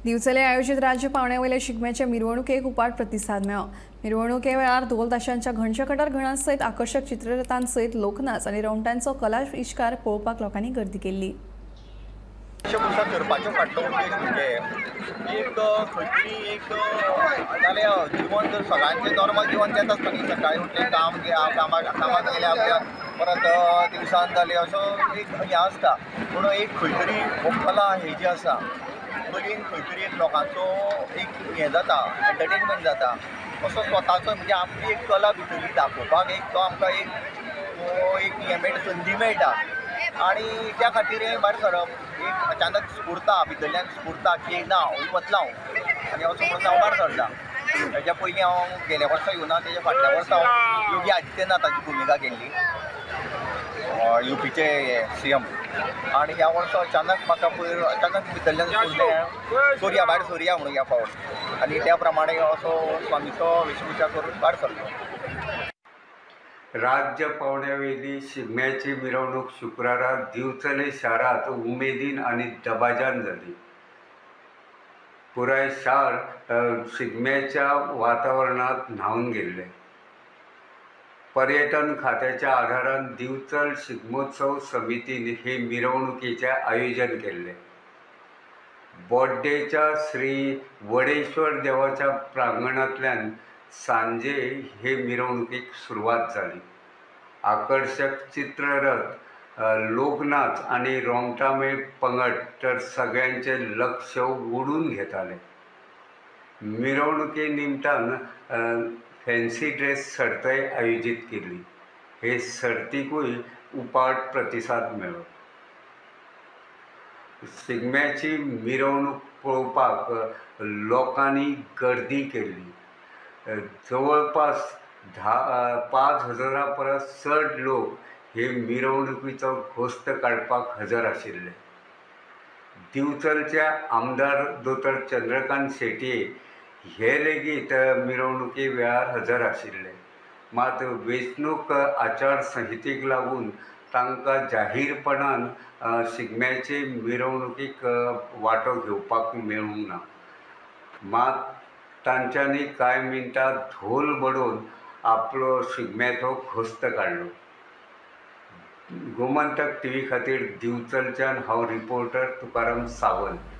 दिवचले आयोजित राज्य पावण्यावयल्या शिगम्याच्या मिरवणुकेक उपाट प्रतिसाद मेळ्ळो। मिरवणुके वेळार ढोल ताशांच्या घंटच्या कटार घणांसयत आकर्षक चित्ररथांसयत लोकनाच आनी रोमटांचो कला इश्कार पळोवपाक लोकांनी गर्दी केल्ली। वेशभूषा करपाचो फाटलो उद्देश म्हणजे एक खंयची एक नाल्यार जिवन जर सगळ्यांचें नॉर्मल जिवन जेत आसता न्ही, सकाळीं उठलें कामाक गेले आपल्या परत दिवसान जालें असो एक हें आसता, पूण एक खंय तरी हो कला ही जी आसा पयलीं खंय तरी एक लोकांचो एक हें जाता, एंटरटेनमेंट जाता, असो स्वताचो म्हणजे आपली एक कला भितरली दाखोवपाक एक तो आमकां एक हें संदी मेळटा आनी त्या खातीर हें भायर सरप एक अचानक स्फुरता भितरल्यान स्फुरता की ना हांव वतलां आनी असो म्हणून हांव भायर सरता। तेज्या पयलीं हांव गेल्या वर्सा येवना, तेज्या फाटल्या वर्सा हांव योगी आदित्यनाथाची भुमिका केल्ली यूपीचे CM, आनी ह्या वर्सा अचानक म्हाका अचानक भितरल्यान स्फुरलें सोरया भायर सोरया म्हणून ह्या फावट, आनी त्या प्रमाणे असो स्वामीचो वेशभूषा करून भायर सरलो। राज्य पावण्यावेली शिगम्याची मिरवणूक शुक्रारा दिवचले शारात उमेदीन आणि दबाजान जाली। पुराय शार शिगम्याच्या वातावरणात न्हावून गेल्ले। पर्यटन खात्याच्या आधारान दिवचल शिगमोत्सव समितीन हे मिरवणुकीचे आयोजन केले। बोड्डेच्या श्री वडेश्वर देवाच्या प्रांगणातल्यान सांजे हे मिरवणुकीक सुरवात जाली। आकर्षक चित्ररथ, लोकनाच आणि रोमटामेळ पंगड तर सगळ्यांचे लक्ष ओढून घेताले। मिरवणुके निमतान फॅन्सी ड्रेस सर्तय आयोजित केली। हे सर्तीकूय उपाट प्रतिसाद मेळ्ळो। शिगम्याची मिरवणूक पळोवपाक लोकांनी गर्दी केली। जवळपास 5,000 परस चड लोक हे मिरवणुकीचो घोस्त काडपाक हजर आशिल्ले। दिवचलचे आमदार दोतर चंद्रकांत शेटये हे लेगीत मिरवणुके वेळार हजर आशिल्ले, मात वेंचणूक आचार संहितेक लागून तांकां जाहीरपणान शिगम्याचे मिरवणुकीक वांटो घेवपाक मेळूंक ना, मात तांच्यांनी कांय मिनटां धोल बडोवन आपलो शिगम्याचो घोस्त काडलो। गोमंतक TV खातीर दिवचलच्यान हांव रिपोर्टर तुकाराम सावंत।